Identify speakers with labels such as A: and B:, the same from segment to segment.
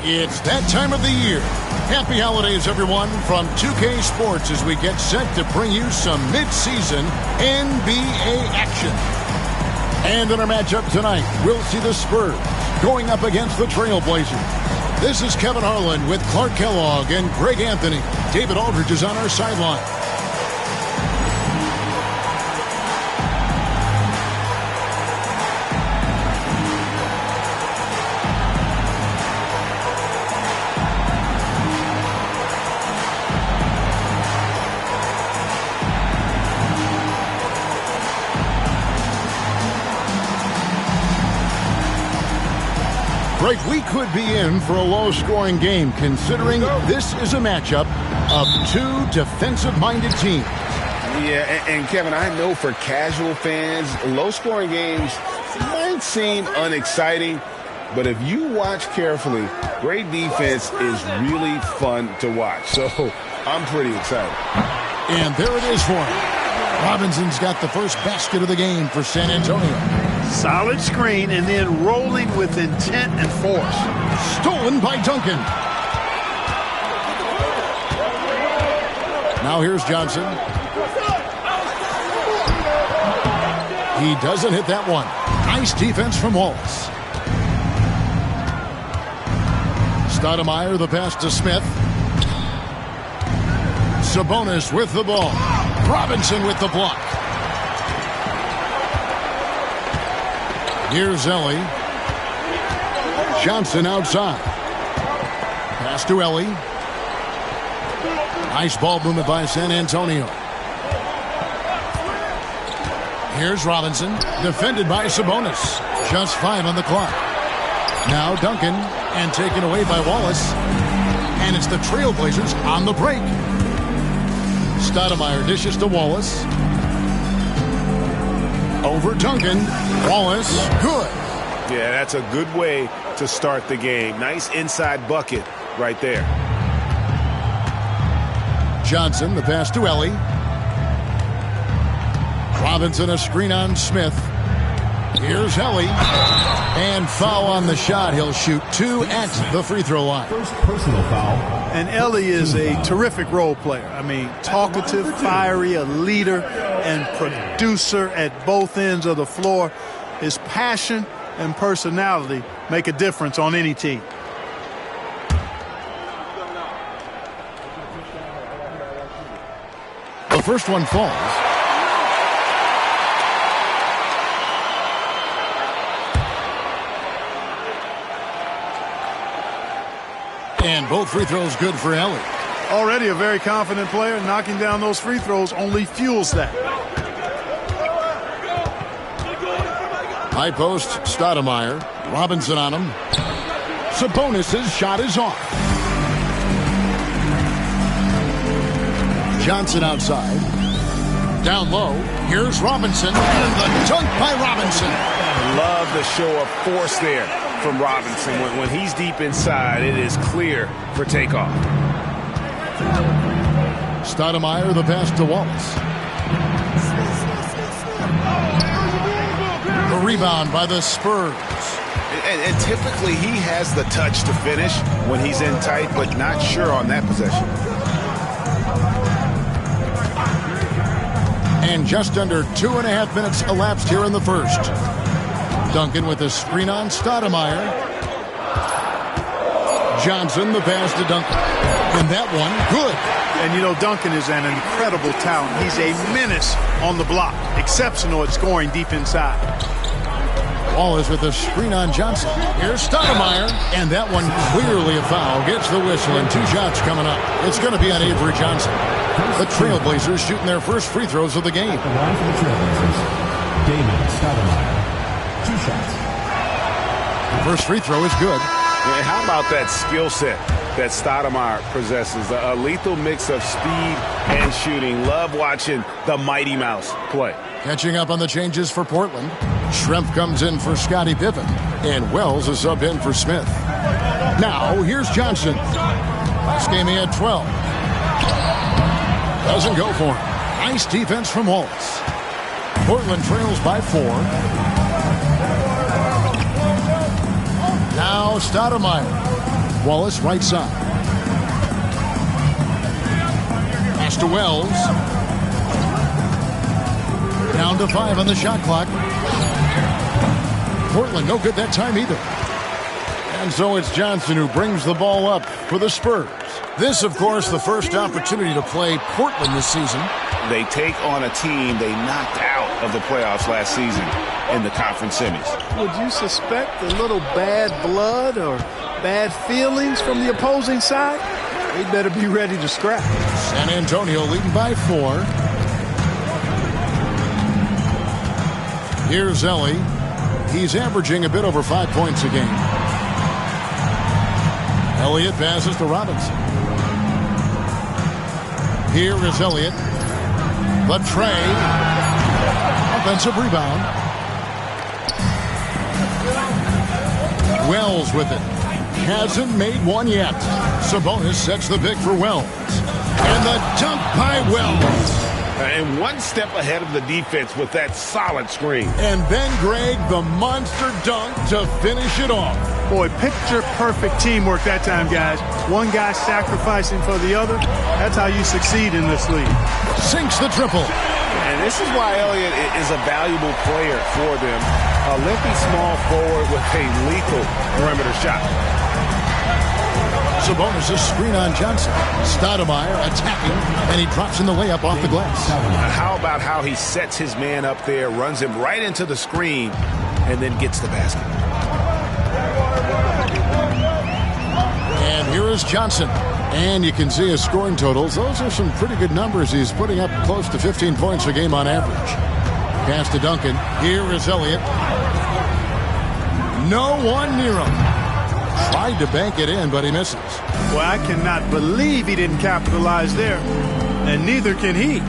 A: It's that time of the year. Happy holidays, everyone, from 2K Sports as we get set to bring you some mid-season NBA action. And in our matchup tonight, we'll see the Spurs going up against the Trailblazers. This is Kevin Harlan with Clark Kellogg and Greg Anthony. David Aldridge is on our sideline. Greg, we could be in for a low-scoring game, considering this is a matchup of two defensive-minded teams.
B: Yeah, and Kevin, I know for casual fans, low-scoring games might seem unexciting, but if you watch carefully, great defense is really fun to watch. So I'm pretty excited.
A: And there it is for him. Robinson's got the first basket of the game for San Antonio.
C: Solid screen and then rolling with intent and force.
A: Stolen by Duncan. Now here's Johnson. He doesn't hit that one. Nice defense from Wallace. Stoudemire, the pass to Smith. Sabonis with the ball. Robinson with the block. Here's Ellie. Johnson outside. Pass to Ellie. Nice ball movement by San Antonio. Here's Robinson. Defended by Sabonis. Just 5 on the clock. Now Duncan. And taken away by Wallace. And it's the Trailblazers on the break. Stoudemire dishes to Wallace. Over Duncan. Wallace, good.
B: Yeah, that's a good way to start the game. Nice inside bucket right there.
A: Johnson, the pass to Ellie. Robinson, a screen on Smith. Here's Ellie. And foul on the shot. He'll shoot 2 at the free throw line.
D: First personal foul.
C: And Ellie is a terrific role player. I mean, talkative, fiery, a leader, and producer at both ends of the floor. His passion and personality make a difference on any team.
A: The first one falls. And both free throws good for Ellie.
C: Already a very confident player. Knocking down those free throws only fuels that.
A: High post, Stoudemire. Robinson on him. Sabonis' shot is off. Johnson outside. Down low. Here's Robinson. And the dunk by Robinson.
B: Love the show of force there from Robinson. When he's deep inside, it is clear for takeoff.
A: Stoudemire, the pass to Wallace. The rebound by the Spurs.
B: And typically he has the touch to finish when he's in tight, but not sure on that possession.
A: And just under 2.5 minutes elapsed here in the first. Duncan with a screen on Stoudemire. Johnson, the pass to Duncan. And that one, good.
C: And, you know, Duncan is an incredible talent. He's a menace on the block. Exceptional at scoring deep inside.
A: Wallace with a screen on Johnson. Here's Stoudemire. And that one clearly a foul. Gets the whistle and 2 shots coming up. It's going to be on Avery Johnson. The Trailblazers shooting their first free throws of the game.
D: At the line for the Trailblazers, Damon Stoudemire. 2 shots.
A: The first free throw is good.
B: And how about that skill set that Stoudemire possesses? A lethal mix of speed and shooting. Love watching the Mighty Mouse play.
A: Catching up on the changes for Portland. Schrempf comes in for Scottie Pippen. And Wells is up in for Smith. Now, here's Johnson. Last game he had 12. Doesn't go for him. Nice defense from Wallace. Portland trails by 4. Now Stoudemire. Wallace right side. Pass to Wells. Down to 5 on the shot clock. Portland no good that time either. And so it's Johnson who brings the ball up for the Spurs. This, of course, the first opportunity to play Portland this season.
B: They take on a team they knocked out of the playoffs last season in the conference semis.
C: Would you suspect a little bad blood or bad feelings from the opposing side? They better be ready to scrap.
A: San Antonio leading by 4. Here's Ellie. He's averaging a bit over 5 points a game. Elliott passes to Robinson. Here is Elliott. The tray. Offensive rebound. Wells with it. Hasn't made one yet. Sabonis sets the pick for Wells. And the dunk by Wells.
B: And one step ahead of the defense with that solid screen.
A: And then Greg, the monster dunk to finish it off.
C: Boy, picture-perfect teamwork that time, guys. One guy sacrificing for the other. That's how you succeed in this league.
A: Sinks the triple.
B: And this is why Elliott is a valuable player for them. A lengthy small forward with a lethal perimeter shot.
A: Sabonis' screen on Johnson. Stoudemire attacking, and he drops in the layup off the glass.
B: How about how he sets his man up there, runs him right into the screen, and then gets the basket.
A: And here is Johnson. And you can see his scoring totals. Those are some pretty good numbers. He's putting up close to 15 points a game on average. Pass to Duncan. Here is Elliott. No one near him. Tried to bank it in, but he misses.
C: Well, I cannot believe he didn't capitalize there. And neither can he.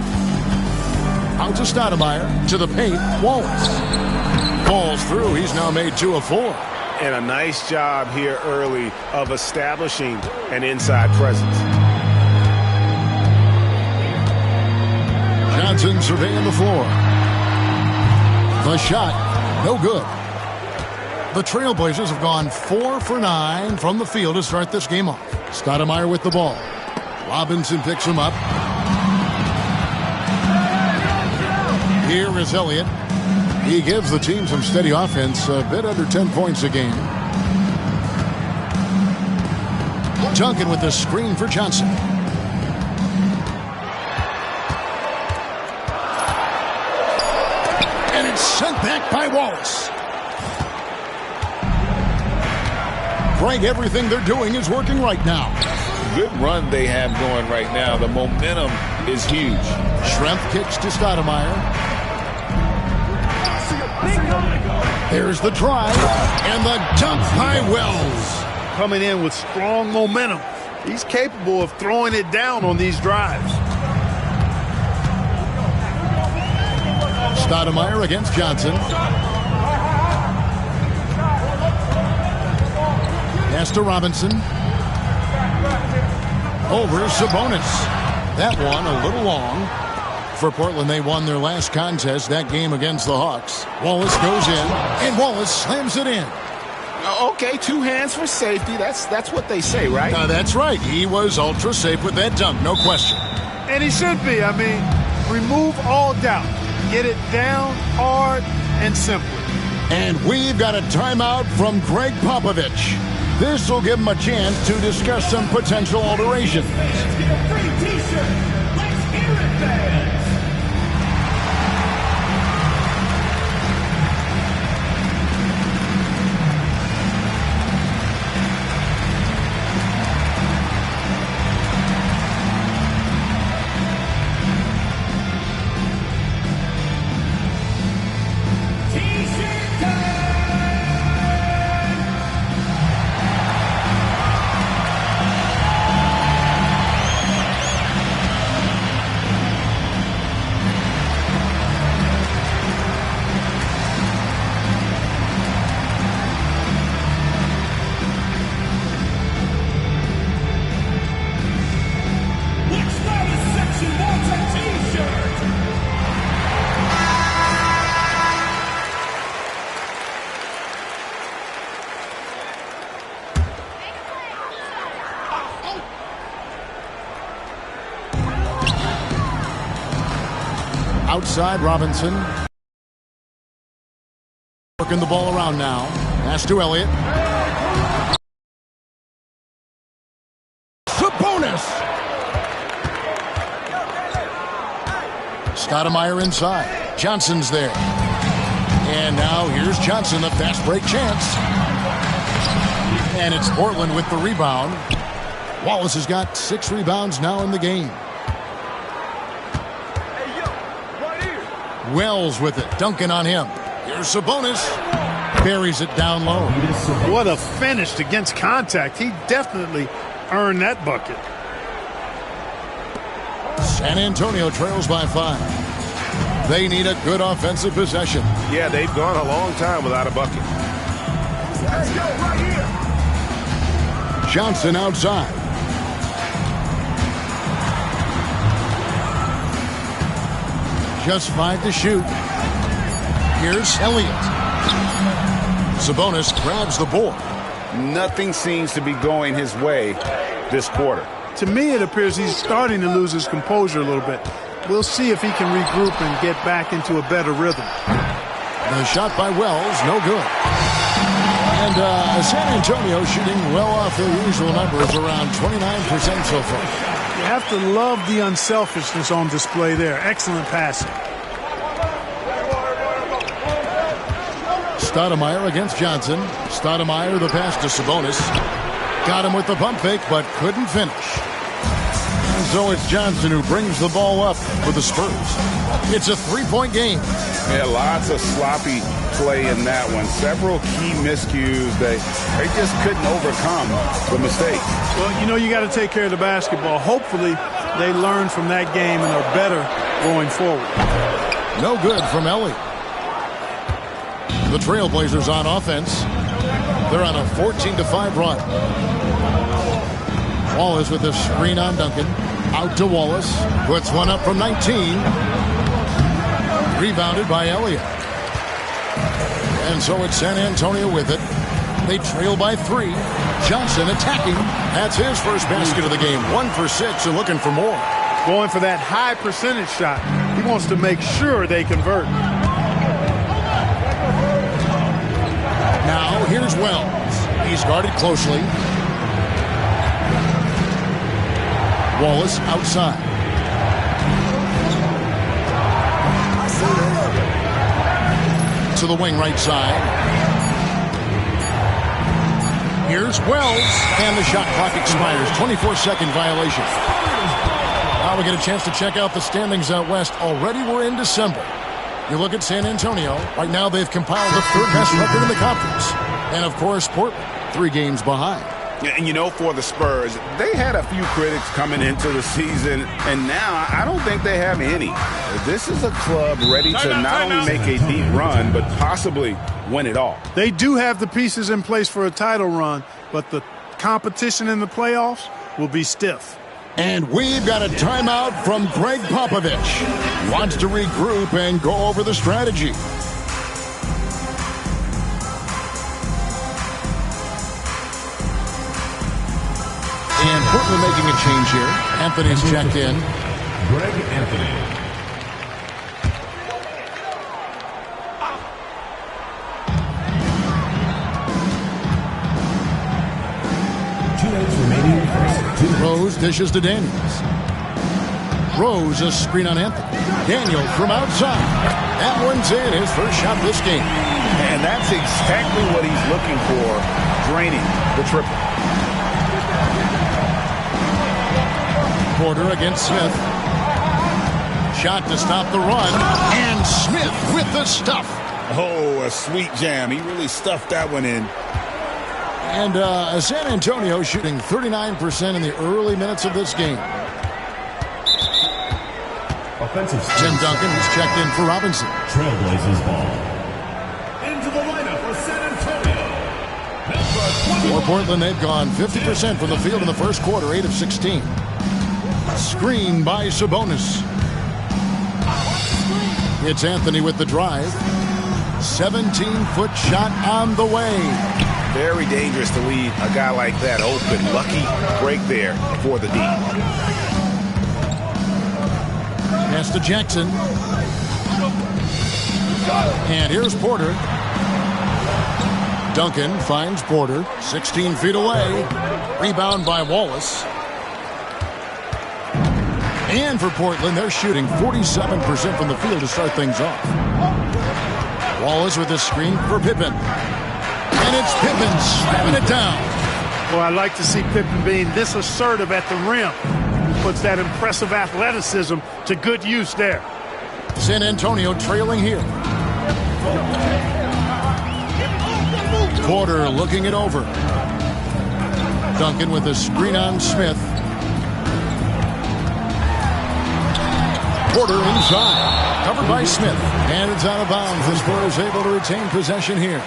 A: Out to Stoudemire. To the paint. Wallace. Falls through. He's now made 2 of 4.
B: And a nice job here early of establishing an inside presence.
A: Johnson surveying the floor. The shot, no good. The Trailblazers have gone 4 for 9 from the field to start this game off. Stoudemire with the ball. Robinson picks him up. Here is Elliott. He gives the team some steady offense, a bit under 10 points a game. Duncan with the screen for Johnson. And it's sent back by Wallace. Greg, everything they're doing is working right now.
B: Good run they have going right now. The momentum is huge.
A: Schrempf kicks to Stoudemire. There's the drive, and the dunk by Wells.
C: Coming in with strong momentum. He's capable of throwing it down on these drives.
A: Stoudemire against Johnson. Pass to Robinson. Over Sabonis. That one a little long. For Portland, they won their last contest, that game against the Hawks. Wallace goes in, and Wallace slams it in.
B: Okay, 2 hands for safety. That's what they say, right?
A: That's right. He was ultra safe with that dunk, no question.
C: And he should be. I mean, remove all doubt. Get it down hard and simple.
A: And we've got a timeout from Greg Popovich. This will give him a chance to discuss some potential alterations.
E: Let's get a free t-shirt. Let's hear it, fans.
A: Outside Robinson. Working the ball around now. Pass to Elliott. Sabonis. Stoudemire inside. Johnson's there. And now here's Johnson, a fast break chance. And it's Portland with the rebound. Wallace has got 6 rebounds now in the game. Wells with it. Duncan on him. Here's Sabonis. Buries it down low.
C: What a finish against contact. He definitely earned that bucket.
A: San Antonio trails by 5. They need a good offensive possession.
B: Yeah, they've gone a long time without a bucket.
E: Let's go right here.
A: Johnson outside. Just 5 to shoot. Here's Elliott. Sabonis grabs the board.
B: Nothing seems to be going his way this quarter.
C: To me, it appears he's starting to lose his composure a little bit. We'll see if he can regroup and get back into a better rhythm.
A: The shot by Wells, no good. And San Antonio shooting well off their usual numbers, around 29% so far.
C: You have to love the unselfishness on display there. Excellent passing.
A: Stoudemire against Johnson. Stoudemire the pass to Sabonis. Got him with the pump fake, but couldn't finish. And so it's Johnson who brings the ball up for the Spurs. It's a 3-point game.
B: Yeah, lots of sloppy play in that one. Several key miscues. They just couldn't overcome the mistake.
C: Well, you know, you got to take care of the basketball. Hopefully, they learn from that game and are better going forward.
A: No good from Elliott. The Trailblazers on offense. They're on a 14-5 run. Wallace with a screen on Duncan. Out to Wallace. Puts one up from 19. Rebounded by Elliott. And so it's San Antonio with it. They trail by 3. Johnson attacking. That's his first basket of the game. 1 for 6 and looking for more.
C: Going for that high percentage shot. He wants to make sure they convert.
A: Now here's Wells. He's guarded closely. Wallace outside. To the wing right side. Here's Wells. And the shot clock expires. 24-second violation. Now we get a chance to check out the standings out west. Already we're in December. You look at San Antonio. Right now they've compiled the 3rd best record in the conference. And, of course, Portland, 3 games behind.
B: And, you know, for the Spurs, they had a few critics coming into the season, and now I don't think they have any. This is a club ready to not only make a deep run, but possibly win it all.
C: They do have the pieces in place for a title run, but the competition in the playoffs will be stiff.
A: And we've got a timeout from Greg Popovich. Wants to regroup and go over the strategy. And Portland making a change here. Anthony's checked in.
D: Greg Anthony.
A: Rose dishes to Daniels. Rose a screen on Anthony. Daniels from outside. That one's in, his first shot this game.
B: And that's exactly what he's looking for, draining the triple.
A: Porter against Smith. Shot to stop the run. And Smith with the stuff.
B: Oh, a sweet jam. He really stuffed that one in.
A: And San Antonio shooting 39% in the early minutes of this game.
D: Offensive
A: Tim Duncan has checked in for Robinson.
D: Trailblazers ball.
E: Into the lineup for San Antonio.
A: For Portland, they've gone 50% from the field in the first quarter, 8 of 16. Screen by Sabonis. It's Anthony with the drive. 17-foot shot on the way.
B: Very dangerous to leave a guy like that open. Lucky break there for the D.
A: Pass to Jackson. And here's Porter. Duncan finds Porter, 16 feet away. Rebound by Wallace. And for Portland, they're shooting 47% from the field to start things off. Wallace with a screen for Pippen. And it's Pippen slamming it down.
C: Well, I like to see Pippen being this assertive at the rim. He puts that impressive athleticism to good use there.
A: San Antonio trailing here. Porter looking it over. Duncan with a screen on Smith. Porter inside. Covered by Smith. And it's out of bounds. The Spurs able to retain possession here.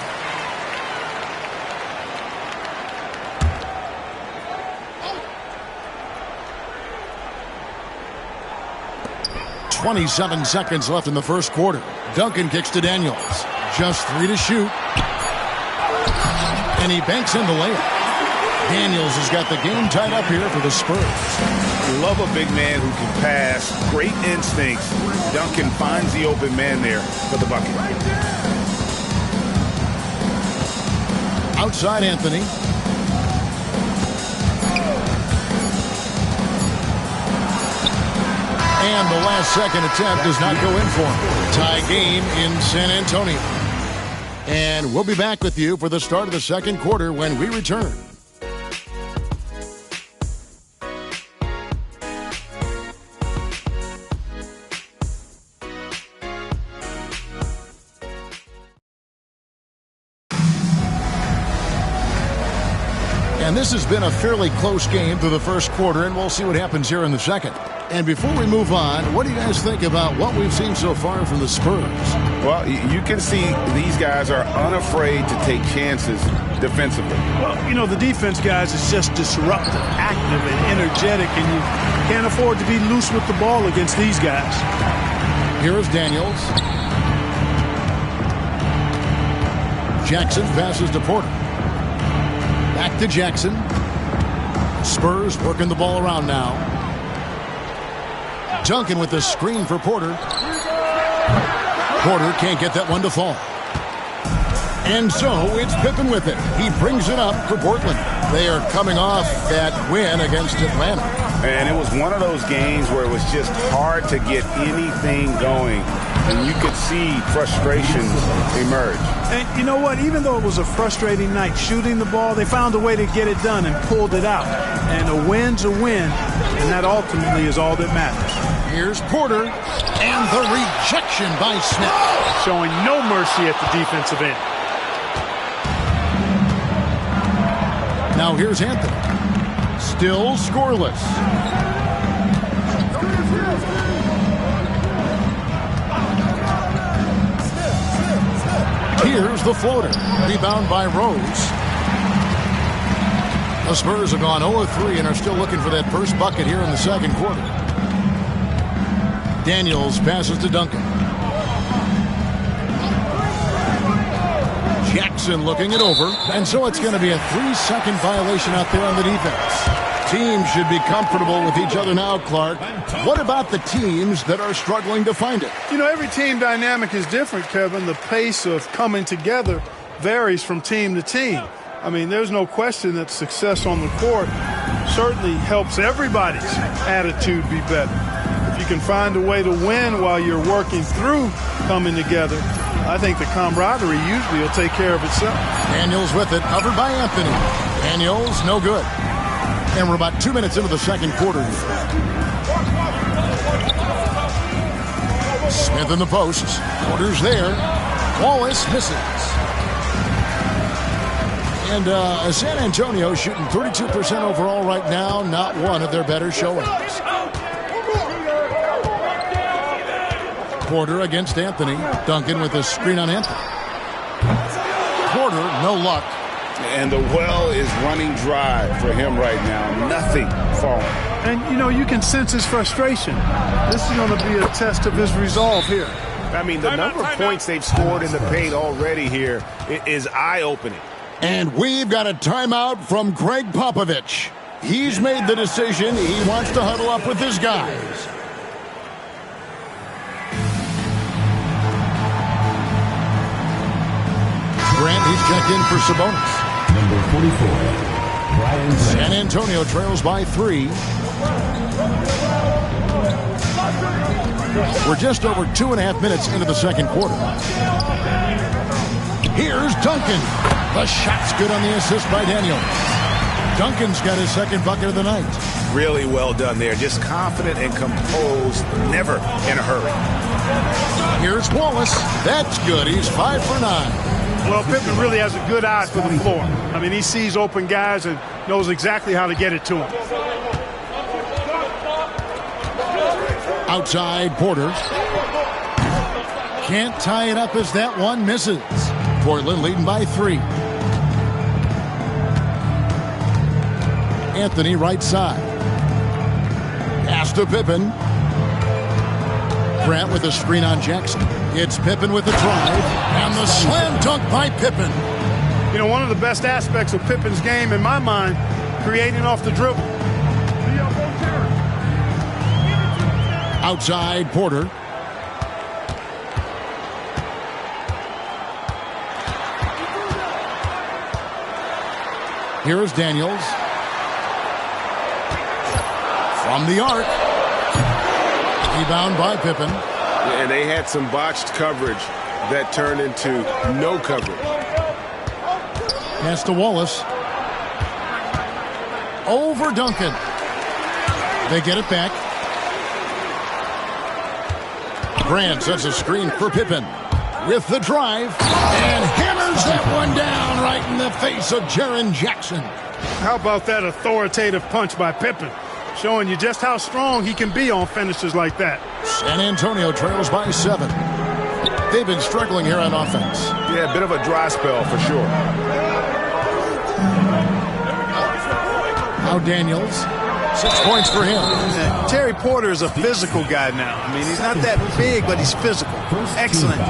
A: .27 seconds left in the first quarter. Duncan kicks to Daniels. Just 3 to shoot. And he banks in the layup. Daniels has got the game tied up here for the Spurs.
B: Love a big man who can pass. Great instincts. Duncan finds the open man there for the bucket.
A: Outside Anthony. And the last second attempt does not go in for him. Tie game in San Antonio. And we'll be back with you for the start of the second quarter when we return. And this has been a fairly close game through the first quarter, and we'll see what happens here in the second. And before we move on, what do you guys think about what we've seen so far from the Spurs?
B: Well, you can see these guys are unafraid to take chances defensively.
C: Well, you know, the defense, guys, is just disruptive, active, and energetic, and you can't afford to be loose with the ball against these guys.
A: Here is Daniels. Jackson passes to Porter. Back to Jackson. Spurs working the ball around now. Duncan with the screen for Porter. Porter can't get that one to fall. And so it's Pippen with it. He brings it up for Portland. They are coming off that win against Atlanta.
B: And it was one of those games where it was just hard to get anything going. And you could see frustrations emerge.
C: And you know what? Even though it was a frustrating night shooting the ball, they found a way to get it done and pulled it out. And a win's a win, and that ultimately is all that matters.
A: Here's Porter, and the rejection by Smith.
C: Showing no mercy at the defensive end.
A: Now here's Anthony. Still scoreless. Here's the floater. Rebound by Rose. The Spurs have gone 0-3 and are still looking for that first bucket here in the second quarter. Daniels passes to Duncan. Jackson looking it over. And so it's going to be a 3-second violation out there on the defense. Teams should be comfortable with each other now, Clark. What about the teams that are struggling to find it?
C: You know, every team dynamic is different, Kevin. The pace of coming together varies from team to team. I mean, there's no question that success on the court certainly helps everybody's attitude be better. If you can find a way to win while you're working through coming together, I think the camaraderie usually will take care of itself.
A: Daniels with it, covered by Anthony. Daniels, no good. And we're about 2 minutes into the second quarter here. Smith in the posts. Porter's there. Wallace misses. And San Antonio shooting 32% overall right now. Not one of their better showings. Porter against Anthony. Duncan with a screen on Anthony. Porter, no luck.
B: And the well is running dry for him right now. Nothing falling.
C: And, you know, you can sense his frustration. This is going to be a test of his resolve here.
B: I mean, the number of points they've scored in the paint already here is eye-opening.
A: And we've got a timeout from Greg Popovich. He's made the decision. He wants to huddle up with his guys. Grant, he's checked in for Sabonis.
D: Number 44, Brian Grant.
A: San Antonio trails by 3. We're just over 2.5 minutes into the second quarter. Here's Duncan. The shot's good on the assist by Daniel. Duncan's got his second bucket of the night.
F: Really well done there. Just confident and composed, never in a hurry.
A: Here's Wallace. That's good. He's 5 for 9.
C: Well, Pippen really has a good eye for the floor. I mean, he sees open guys and knows exactly how to get it to him.
A: Outside, Porter. Can't tie it up as that one misses. Portland leading by 3. Anthony right side. Pass to Pippen. Grant with a screen on Jackson. It's Pippen with the drive. And the slam dunk by Pippen.
C: You know, one of the best aspects of Pippen's game, in my mind, creating off the dribble.
A: Outside, Porter. Here is Daniels. From the arc. Rebound by Pippen.
B: And they had some botched coverage that turned into no coverage.
A: Pass to Wallace. Over Duncan. They get it back. Grant sets a screen for Pippen. With the drive. And hammers that one down right in the face of Jaren Jackson.
C: How about that authoritative punch by Pippen? Showing you just how strong he can be on finishes like that.
A: San Antonio trails by 7. They've been struggling here on offense.
B: Yeah, a bit of a dry spell for sure.
A: Now Daniels. 6 points for him.
C: Terry Porter is a physical guy now. I mean, he's not that big, but he's physical. Excellent.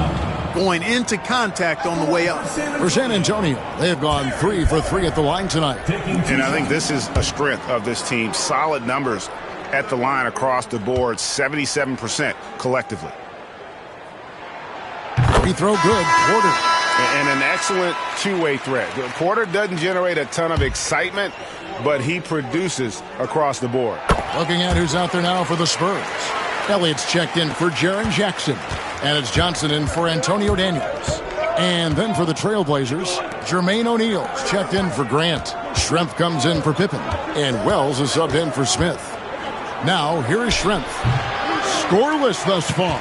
C: Going into contact on the way up.
A: For San Antonio, they have gone 3 for 3 at the line tonight.
F: And I think this is a strength of this team. Solid numbers at the line across the board, 77% collectively.
A: Free throw good. Porter.
F: And an excellent two-way threat. Porter doesn't generate a ton of excitement, but he produces across the board.
A: Looking at who's out there now for the Spurs. Elliott's checked in for Jaren Jackson. And it's Johnson in for Antonio Daniels. And then for the Trailblazers, Jermaine O'Neal's checked in for Grant. Schrempf comes in for Pippen. And Wells is subbed in for Smith. Now, here is Schrempf. Scoreless thus far.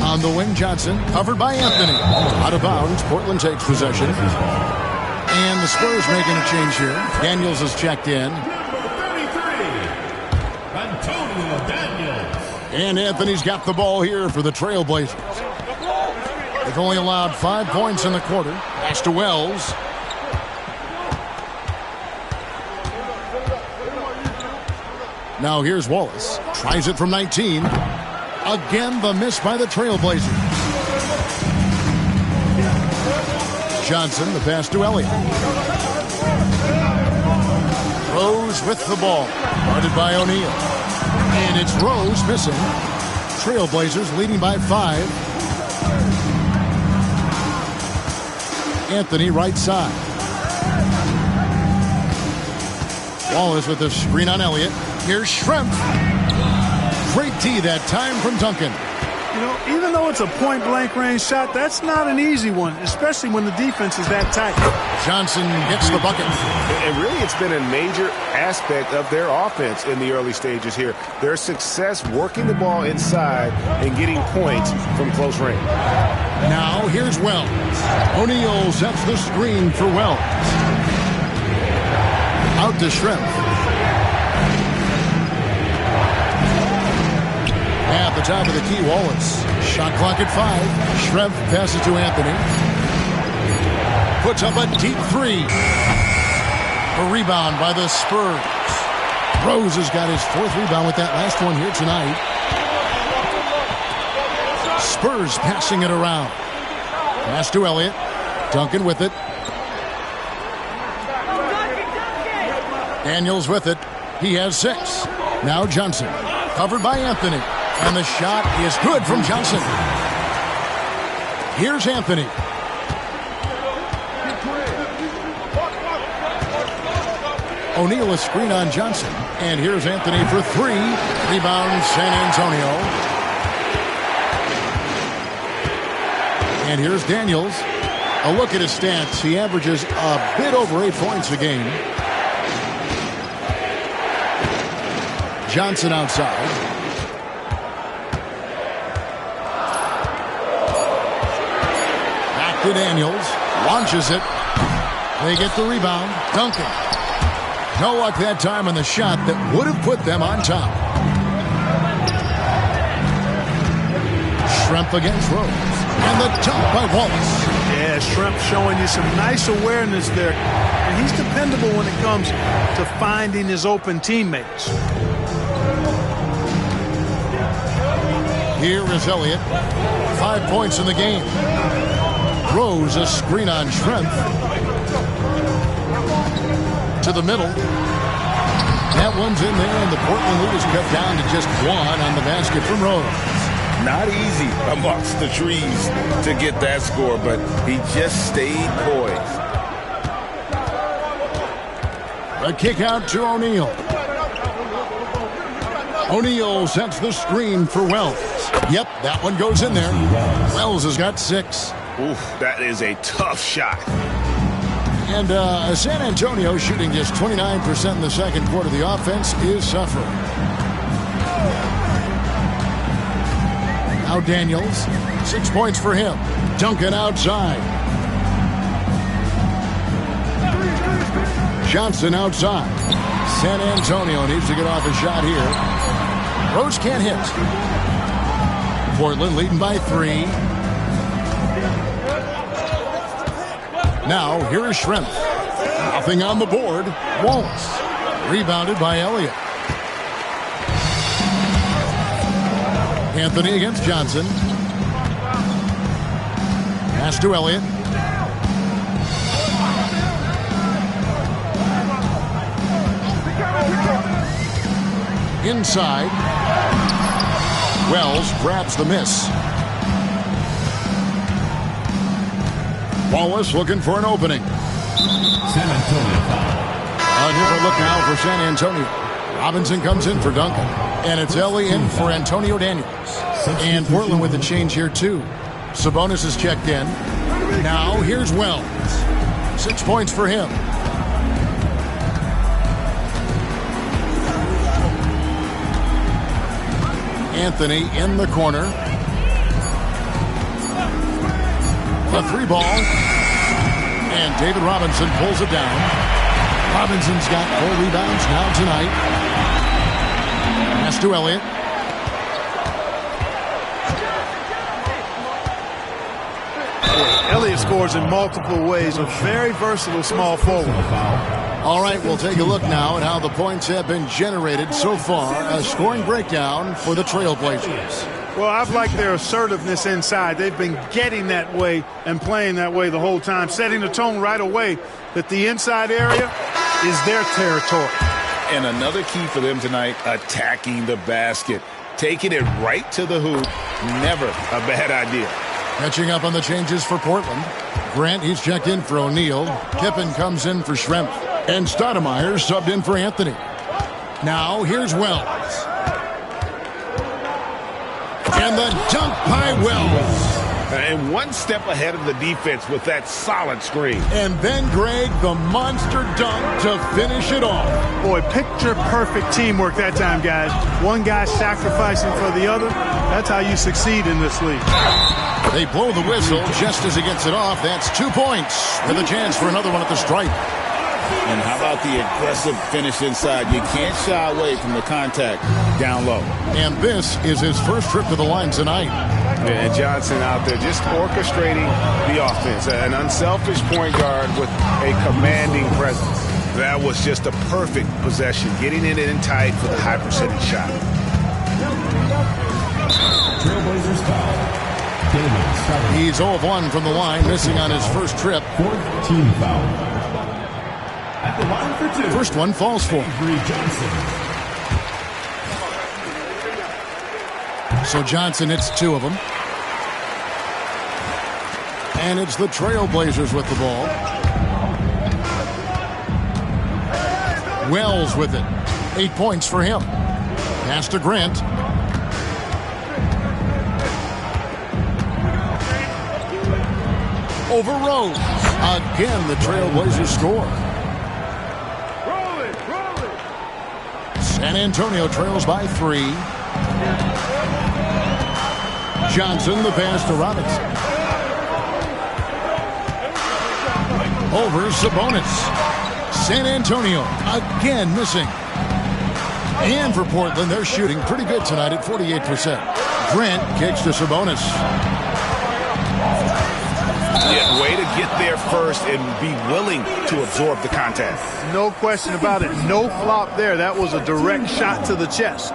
A: On the wing, Johnson, covered by Anthony. Out of bounds, Portland takes possession. And the Spurs making a change here. Daniels is checked in. And Anthony's got the ball here for the Trailblazers. They've only allowed 5 points in the quarter. Pass to Wells. Now here's Wallace. Tries it from 19. Again, the miss by the Trailblazers. Johnson, the pass to Elliott. Rose with the ball. Guarded by O'Neal. And it's Rose missing. Trailblazers leading by 5. Anthony right side. Wallace with the screen on Elliott. Here's Schrempf. Great tee that time from Duncan.
C: You know, even though it's a point-blank range shot, that's not an easy one, especially when the defense is that tight.
A: Johnson gets the bucket.
F: And really, it's been a major aspect of their offense in the early stages here. Their success working the ball inside and getting points from close range.
A: Now, here's Wells. O'Neal sets the screen for Wells. Out to Schrempf. At the top of the key, Wallace. Shot clock at 5. Schrempf passes to Anthony. Puts up a deep 3. A rebound by the Spurs. Rose has got his 4th rebound with that last one here tonight. Spurs passing it around. Pass to Elliott. Duncan with it. Daniels with it. He has 6. Now Johnson. Covered by Anthony. And the shot is good from Johnson. Here's Anthony. O'Neal a screen on Johnson. And here's Anthony for three. Rebound San Antonio. And here's Daniels. A look at his stats. He averages a bit over 8 points a game. Johnson outside. Back to Daniels. Launches it. They get the rebound. Duncan. No luck that time on the shot that would have put them on top. Schrempf against Rose. And the dunk by Wallace.
C: Yeah, Schrempf showing you some nice awareness there. And he's dependable when it comes to finding his open teammates.
A: Here is Elliott. 5 points in the game. Rose a screen on Schrempf. To the middle. That one's in there, and the Portland lead is cut down to just one on the basket from Rose.
B: Not easy amongst the trees to get that score, but he just stayed poised.
A: A kick out to O'Neal. O'Neal sets the screen for Wells. Yep, that one goes in there. Wells has got 6.
F: Oof, that is a tough shot.
A: And San Antonio shooting just 29% in the second quarter. The offense is suffering. Now Daniels, 6 points for him. Duncan outside. Johnson outside. San Antonio needs to get off a shot here. Rose can't hit. Portland leading by 3. Now, here is Schrempf. Nothing on the board. Wallace. Rebounded by Elliott. Anthony against Johnson. Pass to Elliott. Inside. Wells grabs the miss. Wallace looking for an opening.
D: San Antonio.
A: A different look now for San Antonio. Robinson comes in for Duncan. And it's Ellie in for Antonio Daniels. And Portland with a change here, too. Sabonis is checked in. Now, here's Wells. 6 points for him. Anthony in the corner. A 3 ball. And David Robinson pulls it down. Robinson's got 4 rebounds now tonight. Pass to Elliott.
C: Elliott scores in multiple ways. A very versatile small forward.
A: All right, we'll take a look now at how the points have been generated so far. A scoring breakdown for the Trailblazers.
C: Well, I've liked their assertiveness inside. They've been getting that way and playing that way the whole time, setting the tone right away that the inside area is their territory.
B: And another key for them tonight, attacking the basket. Taking it right to the hoop, never a bad idea.
A: Catching up on the changes for Portland. Grant, he's checked in for O'Neal. Kippen comes in for Schrempf. And Stoudemire subbed in for Anthony. Now, here's Wells. And the dunk by Wells.
B: And one step ahead of the defense with that solid screen.
A: And then, Greg, the monster dunk to finish it off.
C: Boy, picture-perfect teamwork that time, guys. One guy sacrificing for the other. That's how you succeed in this league.
A: They blow the whistle just as he gets it off. That's 2 points with a chance for another one at the stripe.
B: And how about the aggressive finish inside? You can't shy away from the contact down low.
A: And this is his first trip to the line tonight.
F: And Johnson out there just orchestrating the offense. An unselfish point guard with a commanding presence. That was just a perfect possession, getting it in tight for the high percentage shot.
D: Trailblazers foul.
A: He's 0 of 1 from the line, missing on his first trip.
D: 4th team foul. At the line for 2.
A: First one falls for.
D: Johnson.
A: So Johnson hits 2 of them. And it's the Trailblazers with the ball. Wells with it. 8 points for him. Pass to Grant. Over Rose. Again, the Trailblazers score. San Antonio trails by 3. Johnson, the pass to Robinson. Over Sabonis. San Antonio again missing. And for Portland, they're shooting pretty good tonight at 48%. Grant kicks to Sabonis.
F: Yeah, way to get there first and be willing to absorb the contact.
C: No question about it. No flop there. That was a direct shot to the chest.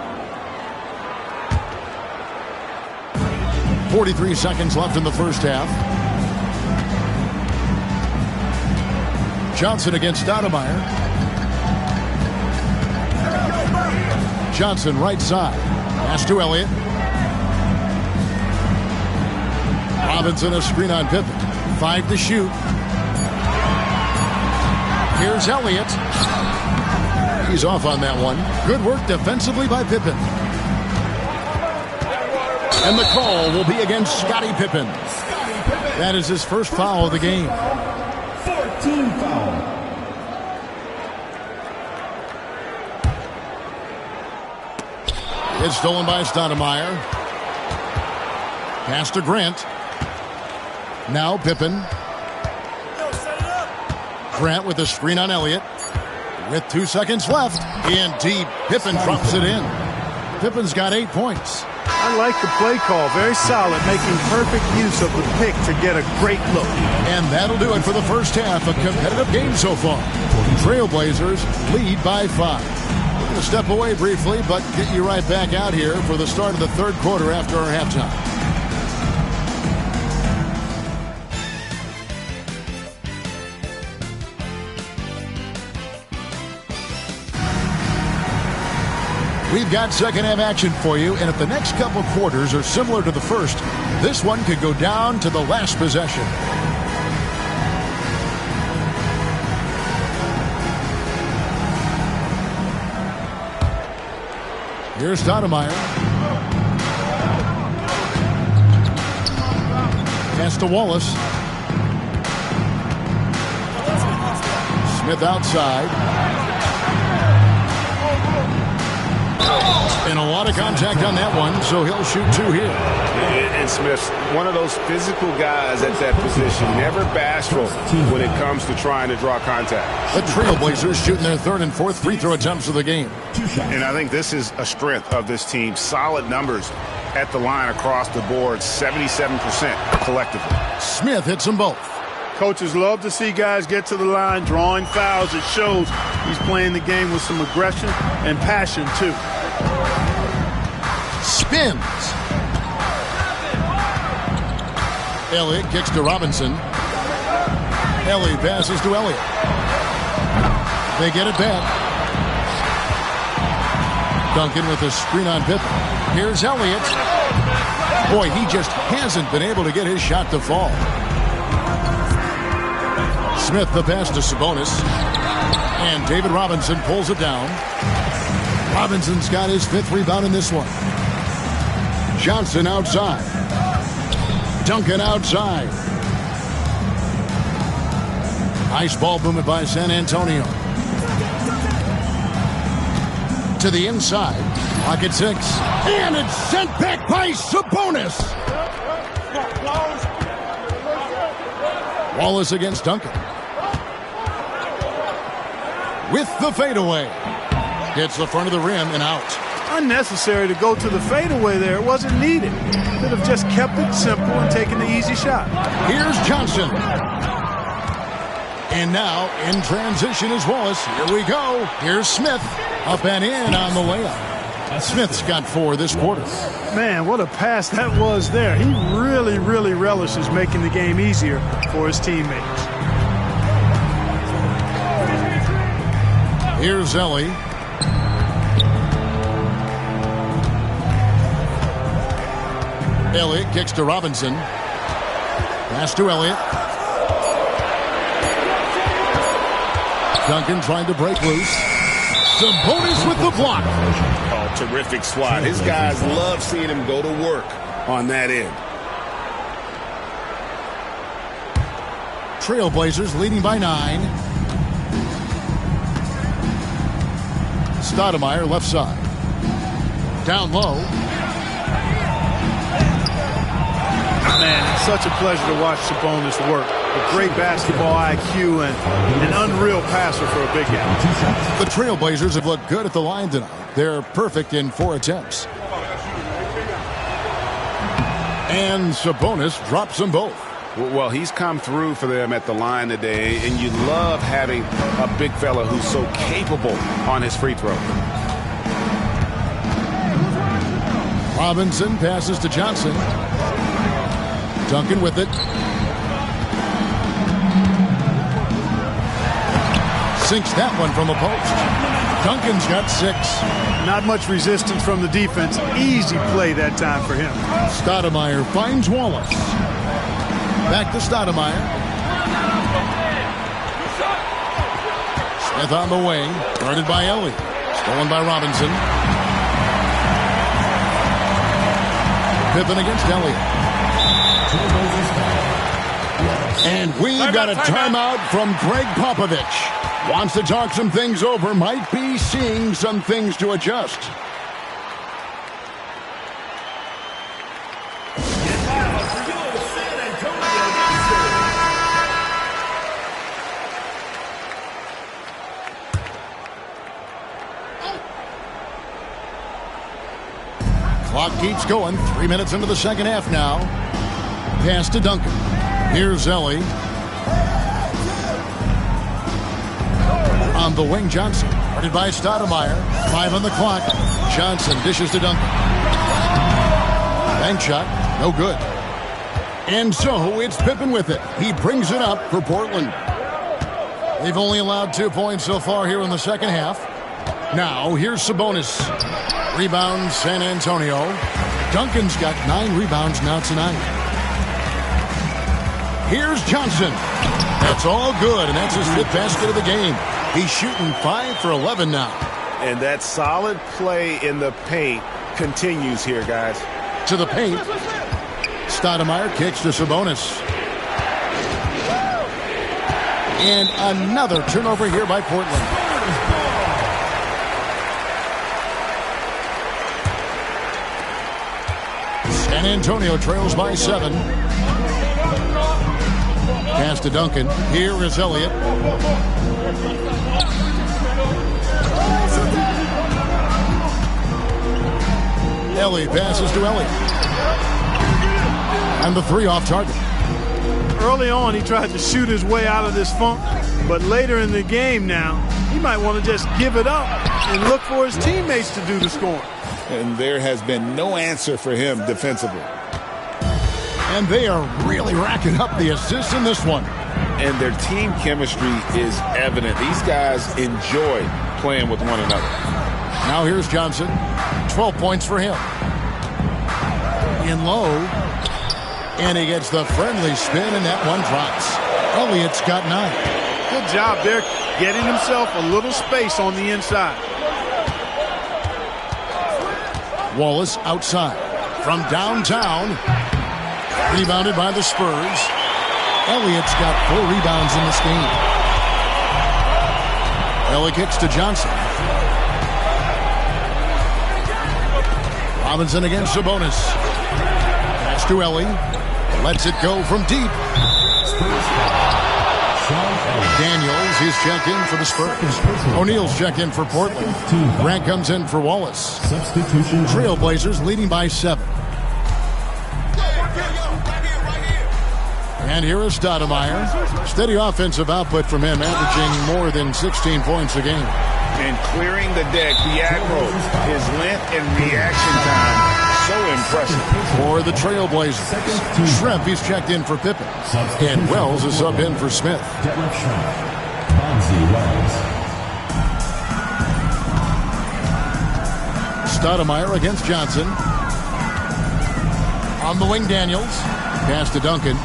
A: 43 seconds left in the first half. Johnson against Stoudemire. Johnson right side. Pass to Elliott. Robinson a screen on Pippen. 5 to shoot. Here's Elliott. He's off on that one. Good work defensively by Pippen. And the call will be against Scottie Pippen. That is his first foul of the game.
D: 14 foul.
A: It's stolen by Stoudemire. Pass to Grant. Now Pippen. Grant with a screen on Elliott. With 2 seconds left. In deep. Pippen drops it in. Pippen's got 8 points.
C: I like the play call. Very solid, making perfect use of the pick to get a great look.
A: And that'll do it for the first half. A competitive game so far. Trailblazers lead by 5. We're going to step away briefly, but get you right back out here for the start of the third quarter after our halftime. We've got second half action for you, and if the next couple quarters are similar to the first, this one could go down to the last possession. Here's Stoudemire. Pass to Wallace. Smith outside. And a lot of contact on that one, so he'll shoot 2 here.
F: And Smith's one of those physical guys at that position, never bashful when it comes to trying to draw contact.
A: The Trailblazers shooting their third and fourth free throw attempts of the game.
F: And I think this is a strength of this team. Solid numbers at the line across the board, 77% collectively.
A: Smith hits them both.
C: Coaches love to see guys get to the line, drawing fouls. It shows he's playing the game with some aggression and passion, too.
A: Spins. Elliott kicks to Robinson. Elliott passes to Elliott. They get it back. Duncan with a screen on Pippen. Here's Elliott. Boy, he just hasn't been able to get his shot to fall. Smith the pass to Sabonis. And David Robinson pulls it down. Robinson's got his 5th rebound in this one. Johnson outside. Duncan outside. Nice ball movement by San Antonio. To the inside. Pocket 6. And it's sent back by Sabonis. Wallace against Duncan. With the fadeaway. Hits the front of the rim and out.
C: Unnecessary to go to the fadeaway there. It wasn't needed. Could have just kept it simple and taken the easy shot.
A: Here's Johnson. And now in transition is Wallace. Here we go. Here's Smith. Up and in on the layup. Smith's got 4 this quarter.
C: Man, what a pass that was there. He really, really relishes making the game easier for his teammates.
A: Here's Ellie. Elliott kicks to Robinson. Pass to Elliott. Duncan trying to break loose. Sabonis with the block.
B: Oh, terrific swat. His guys love seeing him go to work on that end.
A: Trailblazers leading by 9. Stoudemire left side. Down low.
C: Man, it's such a pleasure to watch Sabonis work. A great basketball IQ and an unreal passer for a big guy.
A: The Trailblazers have looked good at the line tonight. They're perfect in 4 attempts. And Sabonis drops them both.
B: Well, he's come through for them at the line today, and you love having a big fella who's so capable on his free throw.
A: Robinson passes to Johnson. Duncan with it. Sinks that one from the post. Duncan's got 6.
C: Not much resistance from the defense. Easy play that time for him.
A: Stoudemire finds Wallace. Back to Stoudemire. Smith on the wing. Guarded by Elliott. Stolen by Robinson. Pippen against Elliott. And we've got a timeout from Greg Popovich. Wants to talk some things over. Might be seeing some things to adjust. Clock keeps going. 3 minutes into the second half now. Pass to Duncan. Here's Ellie. On the wing, Johnson. Guarded by Stoudemire. 5 on the clock. Johnson dishes to Duncan. Bank shot. No good. And so it's Pippen with it. He brings it up for Portland. They've only allowed 2 points so far here in the second half. Now, here's Sabonis. Rebound, San Antonio. Duncan's got 9 rebounds now tonight. Here's Johnson. That's all good, and that's his 5th basket of the game. He's shooting 5 for 11 now.
F: And that solid play in the paint continues here, guys.
A: To the paint. Stoudemire kicks to Sabonis. And another turnover here by Portland. San Antonio trails by 7. Pass to Duncan. Here is Elliott. Ellie passes to Elliott. And the 3 off target.
C: Early on, he tried to shoot his way out of this funk, but later in the game now, he might want to just give it up and look for his teammates to do the scoring.
B: And there has been no answer for him defensively.
A: And they are really racking up the assists in this one.
B: And their team chemistry is evident. These guys enjoy playing with one another.
A: Now here's Johnson. 12 points for him. In low. And he gets the friendly spin, and that one drops. Elliott's got 9.
C: Good job there, getting himself a little space on the inside.
A: Wallace outside. From downtown. Rebounded by the Spurs. Elliott's got 4 rebounds in this game. Elliott kicks to Johnson. Robinson against Sabonis. Pass to Ellie. Lets it go from deep. Daniels, he's checked in for the Spurs. O'Neal's checked in for Portland. Grant comes in for Wallace.
D: Substitution.
A: Trailblazers leading by 7. And here is Stoudemire. Steady offensive output from him, averaging more than 16 points a game.
B: And clearing the deck, the aggro, his length and reaction time, so impressive.
A: For the Trailblazers, Schrempf, he's checked in for Pippen. And Wells is subbed in for Smith.
D: Detlef Schrempf. Bonzi Wells.
A: Stoudemire against Johnson. On the wing, Daniels. Pass to Duncan.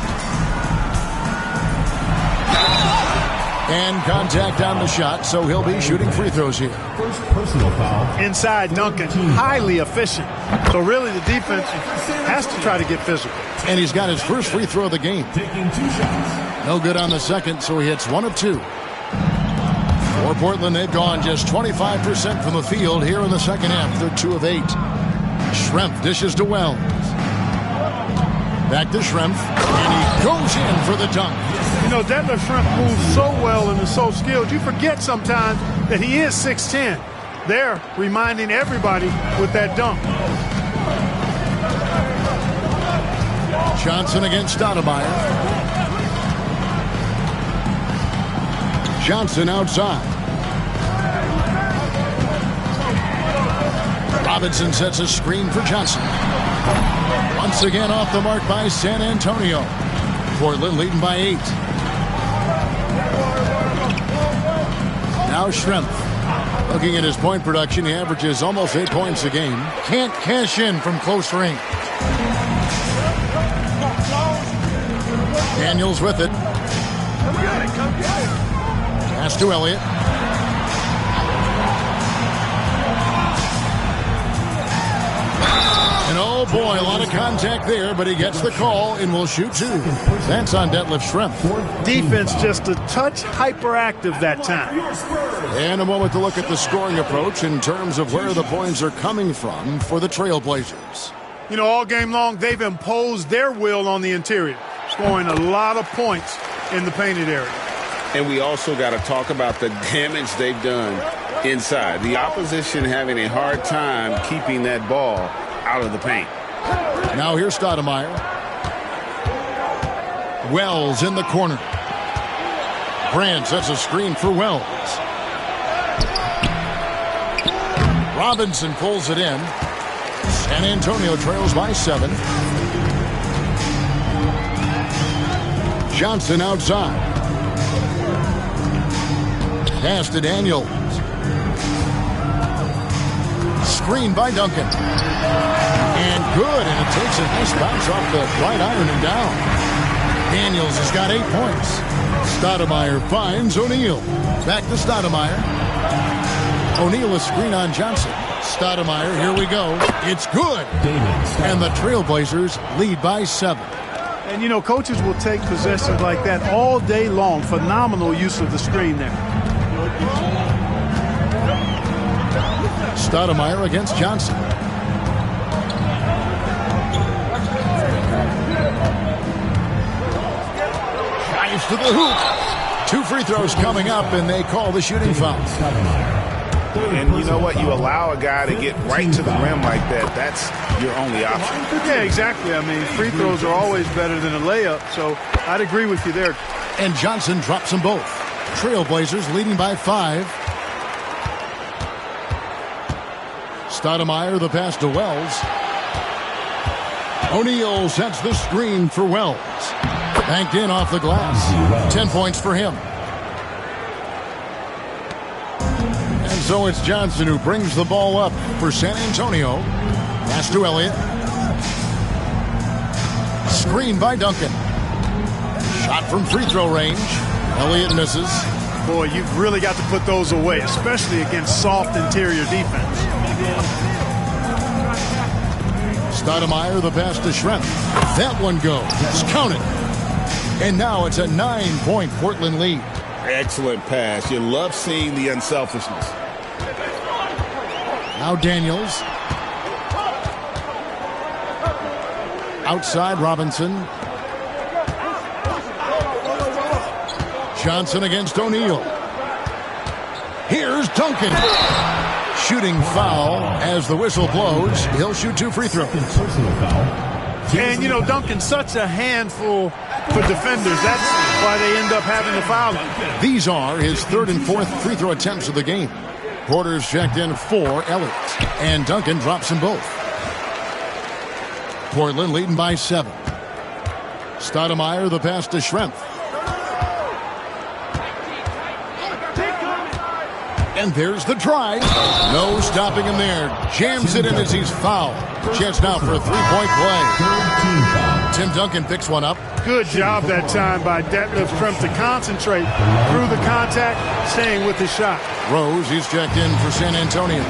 A: And contact on the shot, so he'll be shooting free throws here.
D: First personal foul.
C: Inside Duncan, highly efficient. So really the defense has to try to get physical.
A: And he's got his first free throw of the game.
D: Taking 2 shots.
A: No good on the second, so he hits 1 of 2. For Portland, they've gone just 25% from the field here in the second half. They're 2 of 8. Schrempf dishes to Wells. Back to Schrempf, and he goes in for the dunk.
C: You know, Detlef Schrempf moves so well and is so skilled. You forget sometimes that he is 6'10". They're reminding everybody with that dunk.
A: Johnson against Stoudemire. Johnson outside. Robinson sets a screen for Johnson. Once again off the mark by San Antonio. Portland leading by 8. Now Schrempf. Looking at his point production, he averages almost 8 points a game. Can't cash in from close range. Daniels with it. Pass to Elliott. And oh boy, a lot of contact there, but he gets the call and will shoot 2. That's on Detlef Schrempf.
C: Defense just a touch hyperactive that time.
A: And a moment to look at the scoring approach in terms of where the points are coming from for the Trailblazers.
C: You know, all game long, they've imposed their will on the interior, scoring a lot of points in the painted area.
B: And we also got to talk about the damage they've done inside. The opposition having a hard time keeping that ball out of the paint.
A: Now here's Stoudemire. Wells in the corner. Grant sets a screen for Wells. Robinson pulls it in. San Antonio trails by 7. Johnson outside. Pass to Daniels. Screen by Duncan. And good, and it takes a nice bounce off the right iron and down. Daniels has got 8 points. Stoudemire finds O'Neal. Back to Stoudemire. O'Neal a screen on Johnson. Stoudemire, here we go. It's good. And the Trailblazers lead by 7.
C: And, you know, coaches will take possessions like that all day long. Phenomenal use of the screen there.
A: Stoudemire against Johnson. Drives to the hoop. 2 free throws coming up, and they call the shooting foul.
F: And you know what? You allow a guy to get right to the rim like that. That's your only option.
C: Yeah, exactly. I mean, free throws are always better than a layup, so I'd agree with you there.
A: And Johnson drops them both. Trailblazers leading by 5. Stoudemire, the pass to Wells. O'Neal sets the screen for Wells. Banked in off the glass. 10 points for him. And so it's Johnson who brings the ball up for San Antonio. Pass to Elliott. Screen by Duncan. Shot from free throw range. Elliott misses.
C: Boy, you've really got to put those away, especially against soft interior defense.
A: Stoudemire, the pass to Schrempf. That one goes. It's counted. And now it's a 9-point Portland lead.
B: Excellent pass. You love seeing the unselfishness.
A: Now Daniels. Outside Robinson. Johnson against O'Neal. Here's Duncan. Shooting foul as the whistle blows. He'll shoot 2 free throws.
C: And, you know, Duncan's such a handful for defenders. That's why they end up having to foul him.
A: These are his 3rd and 4th free throw attempts of the game. Porter's checked in for Elliott. And Duncan drops them both. Portland leading by 7. Stoudemire, the pass to Schrempf. And there's the try. No stopping him there. Jams it in as he's fouled. Chance now for a 3-point play. Tim Duncan picks one up.
C: Good job that time by Detlef Schrempf to concentrate through the contact, staying with his shot.
A: Rose, he's checked in for San Antonio.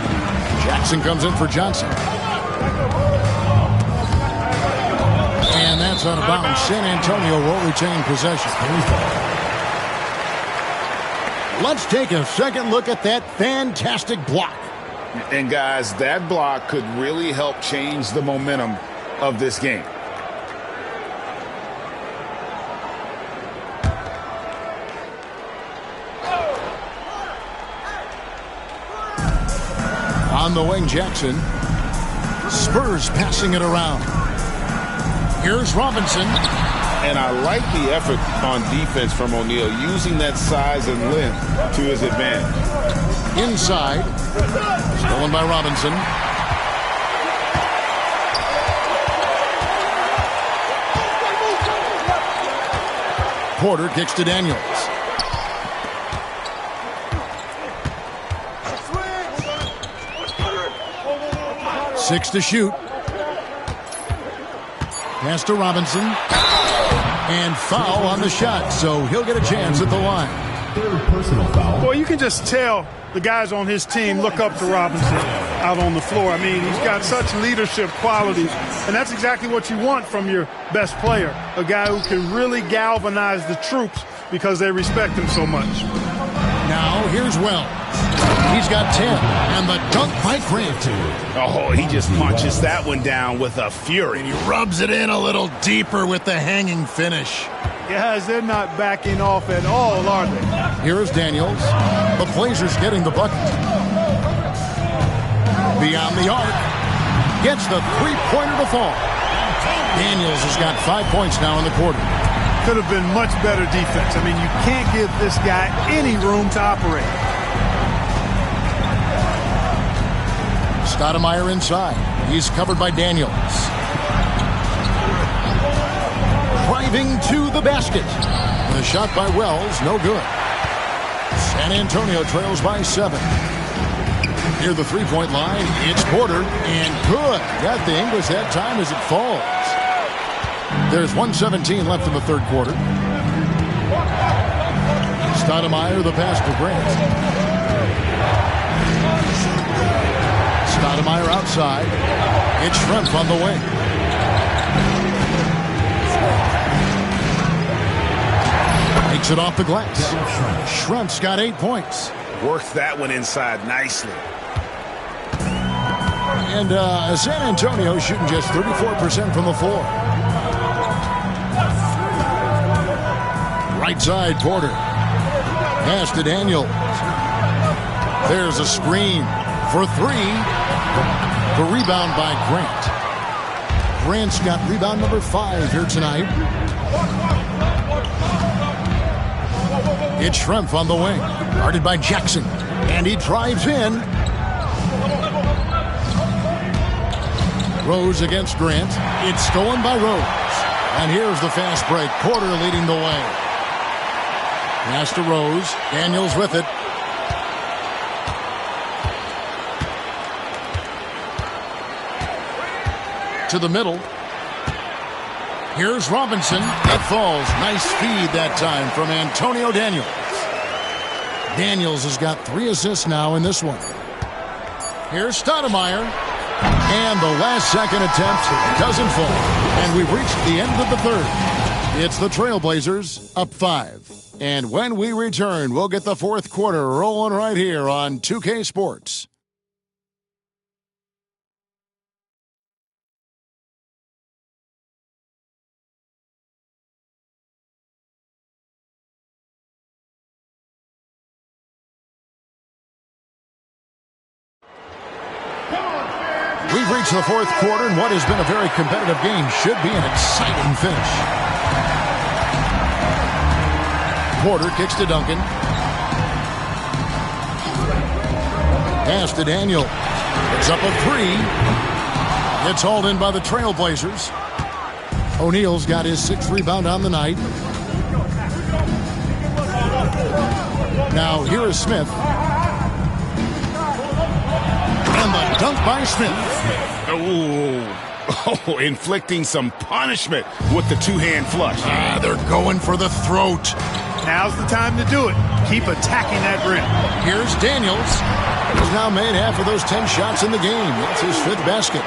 A: Jackson comes in for Johnson. And that's out of bounds. San Antonio will retain possession. Let's take a second look at that fantastic block.
F: And guys, that block could really help change the momentum of this game.
A: On the wing, Jackson. Spurs passing it around. Here's Robinson.
F: And I like the effort on defense from O'Neal, using that size and length to his advantage.
A: Inside. Stolen by Robinson. Porter kicks to Daniels. Six to shoot. Pass to Robinson. And foul on the shot, so he'll get a chance at the line.
D: Third personal foul.
C: Boy, you can just tell the guys on his team look up to Robinson out on the floor. I mean, he's got such leadership qualities, and that's exactly what you want from your best player, a guy who can really galvanize the troops because they respect him so much.
A: Now, here's Wells. He's got 10, and the dunk by Grant.
F: Oh, he just punches that one down with a fury.
A: And he rubs it in a little deeper with the hanging finish.
C: Guys, they're not backing off at all, are they?
A: Here's Daniels. The Blazers getting the bucket. Beyond the arc. Gets the three-pointer to fall. Daniels has got 5 points now in the quarter.
C: Could have been much better defense. I mean, you can't give this guy any room to operate.
A: Stoudemire inside. He's covered by Daniels. Driving to the basket. The shot by Wells, no good. San Antonio trails by 7. Near the three-point line, it's Porter, and good. Got the English that time as it falls. There's 1:17 left in the third quarter. Stoudemire, the pass to Grant. Stoudemire outside. It's Schrempf on the wing. Takes it off the glass. Schrempf's got 8 points.
F: Worked that one inside nicely.
A: And San Antonio shooting just 34% from the floor. Right side, Porter. Pass to Daniels. There's a screen for 3. The rebound by Grant. Grant's got rebound number 5 here tonight. It's Schrempf on the wing. Guarded by Jackson. And he drives in. Rose against Grant. It's stolen by Rose. And here's the fast break. Porter leading the way. Pass to Rose. Daniels with it. To the middle. Here's Robinson. It falls. Nice feed that time from Antonio Daniels. Daniels has got 3 assists now in this one. Here's Stoudemire. And the last second attempt doesn't fall. And we've reached the end of the third. It's the Trailblazers up 5. And when we return, we'll get the fourth quarter rolling right here on 2K Sports. We've reached the fourth quarter, and what has been a very competitive game should be an exciting finish. Porter kicks to Duncan. Pass to Daniel. It's up a 3. It's hauled in by the Trailblazers. O'Neal's got his 6th rebound on the night. Now here is Smith. And the dunk by Smith.
F: Ooh, Oh, inflicting some punishment with the two-hand flush.
A: They're going for the throat.
C: Now's the time to do it. Keep attacking that rim.
A: Here's Daniels. He's now made half of those 10 shots in the game. That's his 5th basket.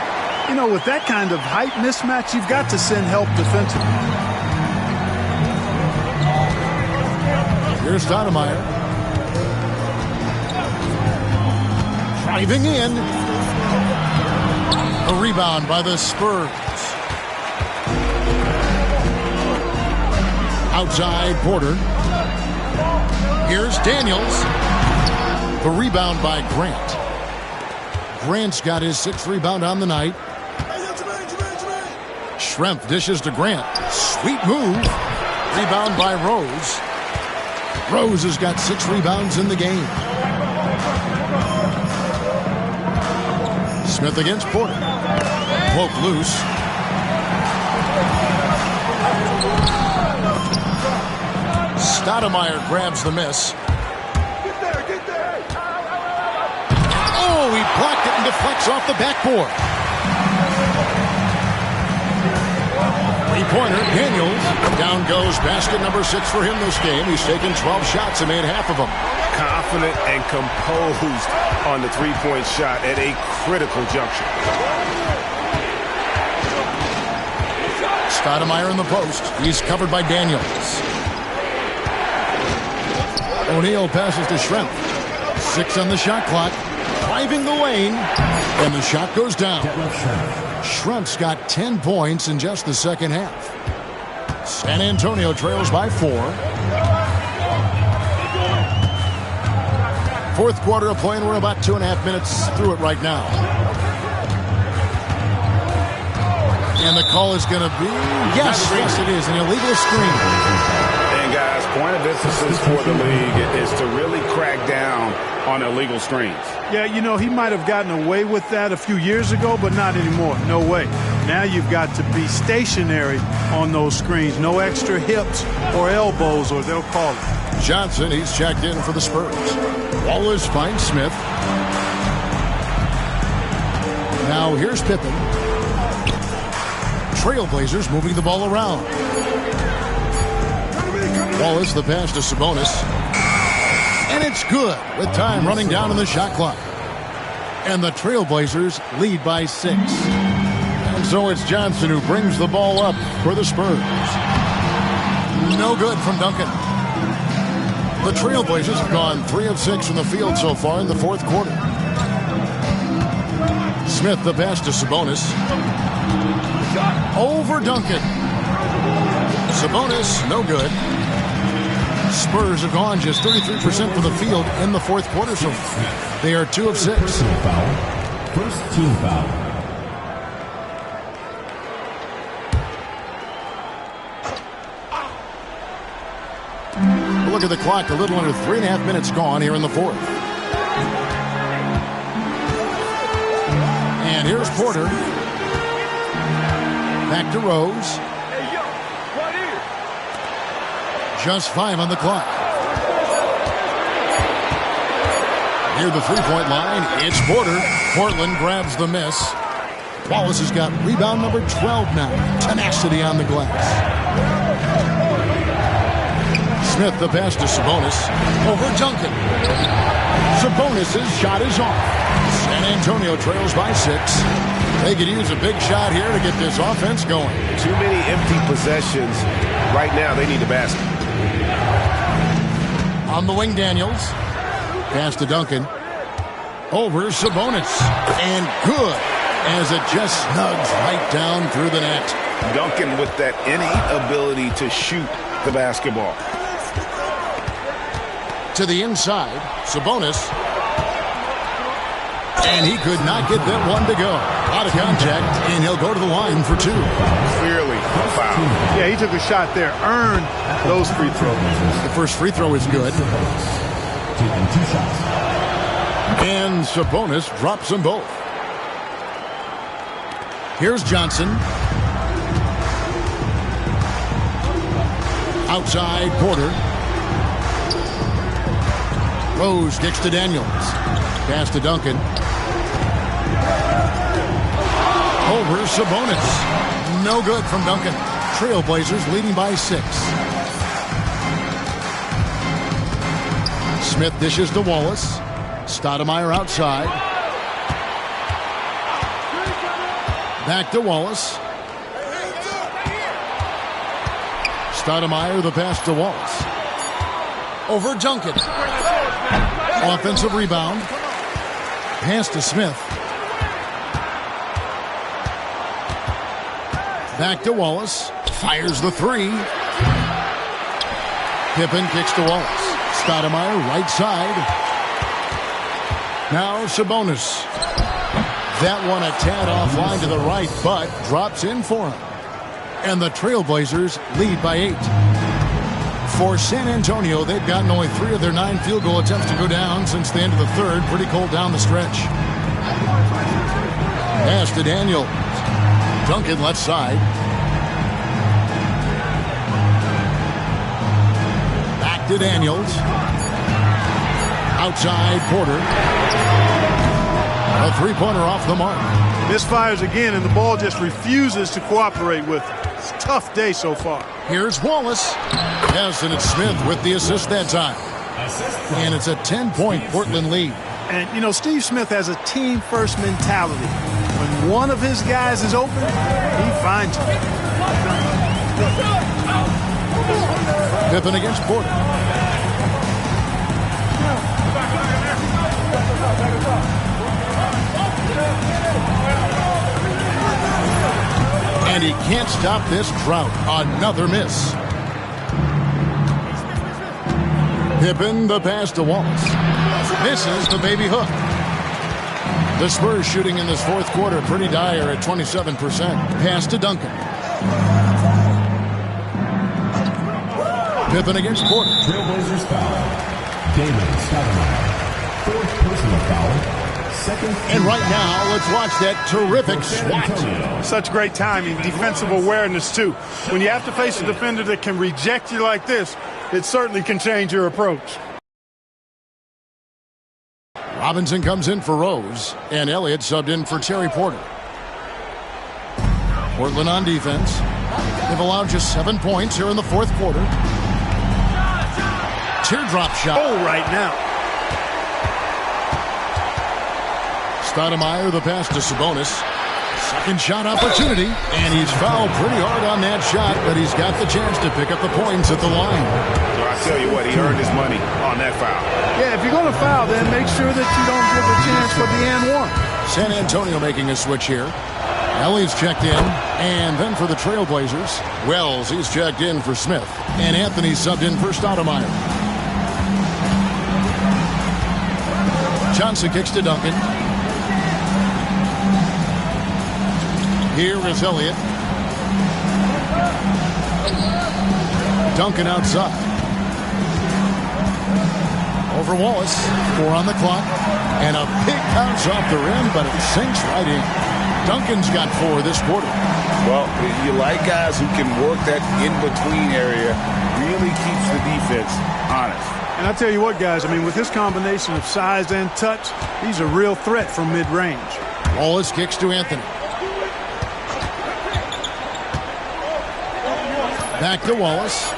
C: You know, with that kind of height mismatch, you've got to send help defensively.
A: Here's Stoudemire. Driving in. A rebound by the Spurs. Outside Porter. Here's Daniels. The rebound by Grant. Grant's got his 6th rebound on the night. Schrempf dishes to Grant. Sweet move. Rebound by Rose. Rose has got 6 rebounds in the game. Smith against Porter. Poke loose. Stoudemire grabs the miss.
E: Get there!
A: Oh, he blocked it and deflects off the backboard. Three-pointer, Daniels. Down goes basket number 6 for him this game. He's taken 12 shots and made half of them.
F: Confident and composed on the three-point shot at a critical juncture.
A: Stoudemire in the post. He's covered by Daniels. O'Neal passes to Schrempf. 6 on the shot clock. Driving the lane. And the shot goes down. Schrempf's got 10 points in just the second half. San Antonio trails by 4. Fourth quarter of play, and we're about 2.5 minutes through it right now. And the call is going to be, yes, it is, an illegal screen.
F: And guys, point of emphasis for the league is to really crack down on illegal screens.
C: Yeah, you know, he might have gotten away with that a few years ago, but not anymore. No way. Now you've got to be stationary on those screens. No extra hips or elbows, or they'll call it.
A: Johnson, he's checked in for the Spurs. Wallace finds Smith. Now here's Pippen. Trailblazers moving the ball around. Wallace, the pass to Sabonis. And it's good with time running down in the shot clock. And the Trailblazers lead by 6. And so it's Johnson who brings the ball up for the Spurs. No good from Duncan. The Trailblazers have gone 3 of 6 from the field so far in the fourth quarter. Smith, the pass to Sabonis. Over Duncan. Sabonis, no good. Spurs have gone just 33% from the field in the fourth quarter, so they are 2 of 6.
D: First team foul.
A: Look at the clock, a little under 3.5 minutes gone here in the fourth. And here's Porter. Back to Rose.
E: Hey, yo, right here.
A: Just 5 on the clock. Near the three-point line, it's Porter. Portland grabs the miss. Wallace has got rebound number 12 now. Tenacity on the glass. Smith, the pass to Sabonis. Over Duncan. Sabonis' shot is off. San Antonio trails by 6. They could use a big shot here to get this offense going.
F: Too many empty possessions. Right now, they need the basket.
A: On the wing, Daniels. Pass to Duncan. Over Sabonis. And good, as it just snugs right down through the net.
F: Duncan with that innate ability to shoot the basketball.
A: To the inside, Sabonis. And he could not get that one to go. Out of contact, and he'll go to the line for 2.
F: Clearly a foul.
C: Yeah, he took a shot there. Earned those free throws.
A: The first free throw is good.
D: Taking 2 shots.
A: And Sabonis drops them both. Here's Johnson. Outside, Porter. Rose kicks to Daniels. Pass to Duncan. over Sabonis. No good from Duncan. Trailblazers leading by 6. Smith dishes to Wallace. Stoudemire outside. Back to Wallace. Stoudemire, the pass to Wallace. Over Duncan. Offensive rebound. Pass to Smith. Back to Wallace. Fires the 3. Pippen kicks to Wallace. Stoudemire, right side. Now Sabonis. That one a tad offline to the right, but drops in for him. And the Trailblazers lead by 8. For San Antonio, they've gotten only 3 of their 9 field goal attempts to go down since the end of the third. Pretty cold down the stretch. Pass to Daniel. Duncan left side. Back to Daniels. Outside Porter. A 3-pointer off the mark.
C: Misfires again, and the ball just refuses to cooperate with it. It's a tough day so far.
A: Here's Wallace. Yes, and it's Smith with the assist that time. And it's a 10-point Portland lead.
C: And, you know, Steve Smith has a team-first mentality. When one of his guys is open, he finds it.
A: Pippen against Porter. And he can't stop this drought. Another miss. Pippen, the pass to Wallace. Misses the baby hook. The Spurs shooting in this fourth quarter pretty dire at 27%. Pass to Duncan. Pippen against Porter.
D: Trailblazers foul. Damon Stoudemire. 4th personal foul. 2nd.
A: And right now, let's watch that terrific swat.
C: Such great timing, defensive awareness, too. When you have to face a defender that can reject you like this, it certainly can change your approach.
A: Robinson comes in for Rose, and Elliott subbed in for Terry Porter. Portland on defense. They've allowed just 7 points here in the fourth quarter. Teardrop shot.
C: Oh, right now.
A: Stoudemire, the pass to Sabonis. Second shot opportunity, and he's fouled pretty hard on that shot, but he's got the chance to pick up the points at the line.
F: So I tell you what, he earned his money on that foul.
C: Yeah, if you're going to foul, then make sure that you don't give a chance for the and one.
A: San Antonio making a switch here. Elliott's checked in, and then for the Trailblazers, Wells, he's checked in for Smith, and Anthony subbed in for Stoudemire. Johnson kicks to Duncan. Here is Elliott. Duncan outside. Over Wallace. 4 on the clock. And a big bounce off the rim, but it sinks right in. Duncan's got 4 this quarter.
F: Well, you like guys who can work that in-between area. Really keeps the defense honest.
C: And I tell you what, guys, I mean, with this combination of size and touch, he's a real threat from mid-range.
A: Wallace kicks to Anthony. Back to Wallace.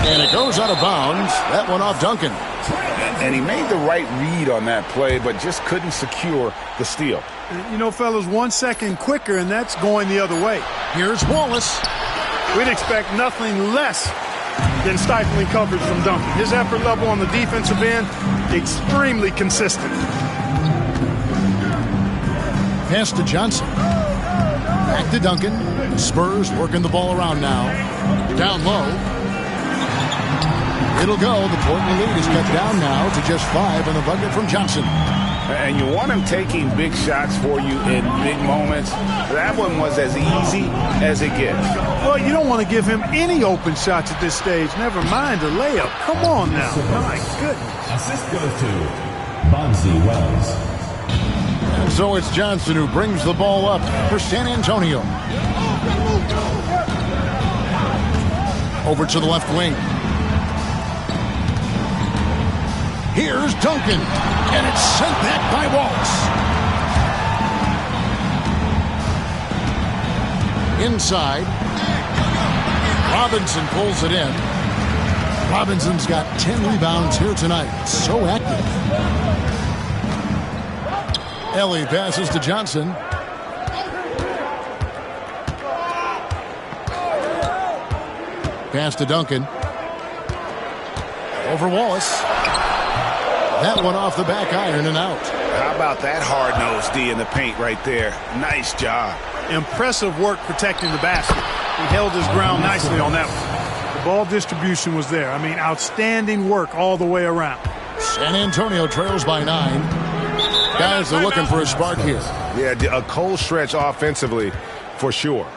A: And it goes out of bounds. That one off Duncan.
F: And he made the right read on that play, but just couldn't secure the steal.
C: You know, fellas, 1 second quicker, and that's going the other way.
A: Here's Wallace.
C: We'd expect nothing less than stifling coverage from Duncan. His effort level on the defensive end, extremely consistent.
A: Pass to Johnson. Back to Duncan. The Spurs working the ball around now. Down low. It'll go. The Portland lead is cut down now to just 5 in the bucket from Johnson.
F: And you want him taking big shots for you in big moments. That one was as easy as it gets.
C: Well, you don't want to give him any open shots at this stage. Never mind a layup. Come on now. My goodness.
D: Assist goes to Bonzi Wells.
A: And so it's Johnson who brings the ball up for San Antonio. Over to the left wing. Here's Duncan, and it's sent back by Wallace. Inside. Robinson pulls it in. Robinson's got 10 rebounds here tonight. So active. Ellie passes to Johnson. Pass to Duncan. Over Wallace. That one off the back iron and out.
F: How about that hard-nosed D in the paint right there? Nice job.
C: Impressive work protecting the basket. He held his ground nicely on that one. The ball distribution was there. I mean, outstanding work all the way around.
A: San Antonio trails by 9. Guys are looking for a spark here.
F: Yeah, a cold stretch offensively for sure.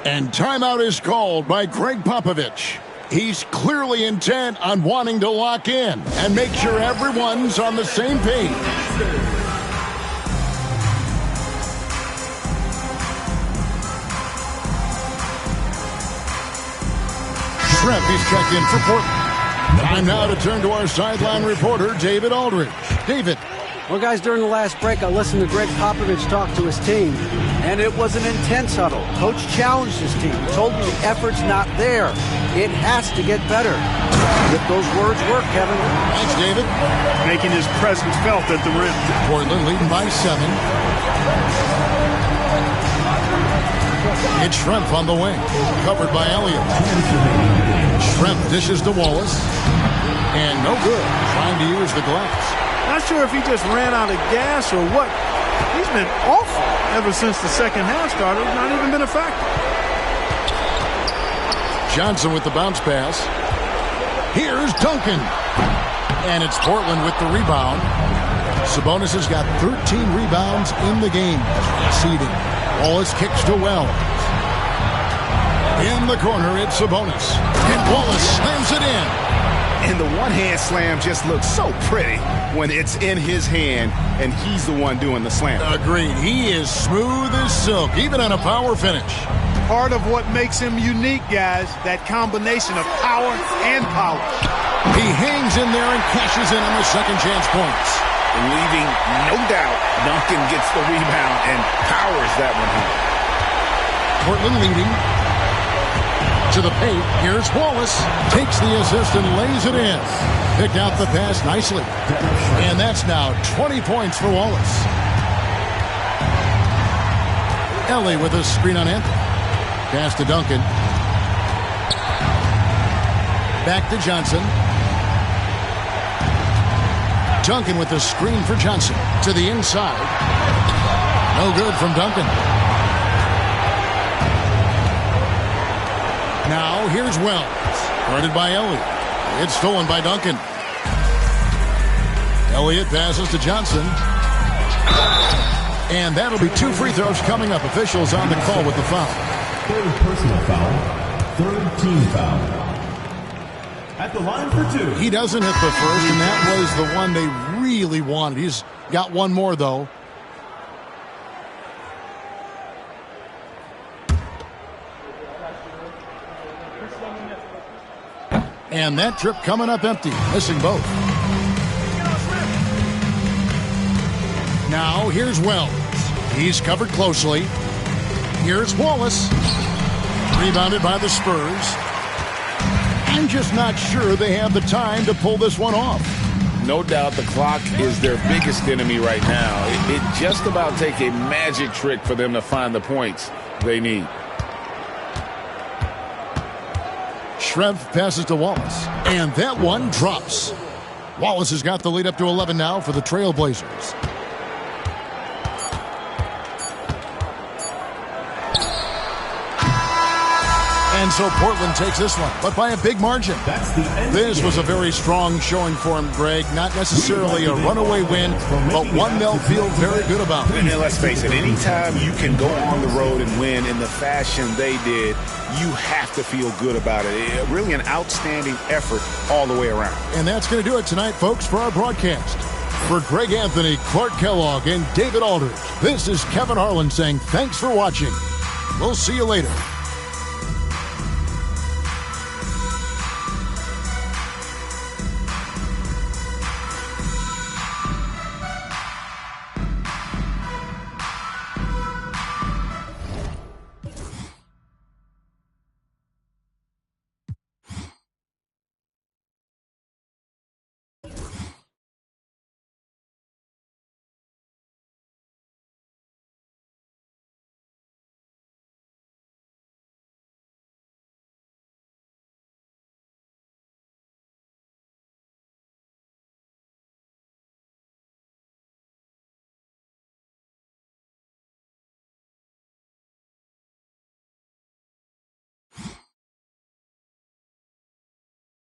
A: And timeout is called by Greg Popovich. He's clearly intent on wanting to lock in and make sure everyone's on the same page. Schrempf, he's checked in for Portland. Time now to turn to our sideline reporter, David Aldridge. David.
G: Well, guys, during the last break, I listened to Greg Popovich talk to his team, and it was an intense huddle. Coach challenged his team. He told them the effort's not there. It has to get better. If those words work, Kevin.
A: Thanks, David.
C: Making his presence felt at the rim.
A: Portland leading by 7. It's Schrempf on the wing, covered by Elliott. Schrempf dishes to Wallace, and no good, trying to use the glass.
C: Not sure if he just ran out of gas or what. He's been awful ever since the second half started. Not even been a factor.
A: Johnson with the bounce pass. Here's Duncan. And it's Portland with the rebound. Sabonis has got 13 rebounds in the game. Seeding. Wallace kicks to Wells. In the corner, it's Sabonis. And Wallace slams it in.
F: And the one-hand slam just looks so pretty when it's in his hand and he's the one doing the slam.
A: Agreed. He is smooth as silk, even on a power finish.
C: Part of what makes him unique, guys, that combination of power and polish.
A: He hangs in there and cashes in on the second chance points.
F: Leaving no doubt, Duncan gets the rebound and powers that one home.
A: Portland leading. To the paint, here's Wallace. Takes the assist and lays it in. Picked out the pass nicely. And that's now 20 points for Wallace. Ellie with a screen on Anthony. Pass to Duncan. Back to Johnson. Duncan with the screen for Johnson. To the inside. No good from Duncan. Now, here's Wells. Guarded by Elliott. It's stolen by Duncan. Elliott passes to Johnson. And that'll be 2 free throws coming up. Officials on the call with the foul.
D: Third personal foul. Third team foul. At the line for 2.
A: He doesn't hit the first, and that was the one they really wanted. He's got one more, though. And that trip coming up empty, missing both. Now here's Wells. He's covered closely. Here's Wallace. Rebounded by the Spurs. I'm just not sure they have the time to pull this one off.
B: No doubt the clock is their biggest enemy right now. It just about takes a magic trick for them to find the points they need.
A: Schrempf passes to Wallace. And that one drops. Wallace has got the lead up to 11 now for the Trailblazers. And so Portland takes this one, but by a big margin. This was a very strong showing for him, Greg. Not necessarily a runaway win, but one they'll feel very good about.
F: And let's face it, anytime you can go on the road and win in the fashion they did, you have to feel good about it. Really an outstanding effort all the way around.
A: And that's going to do it tonight, folks, for our broadcast. For Greg Anthony, Clark Kellogg, and David Aldridge, this is Kevin Harlan saying thanks for watching. We'll see you later.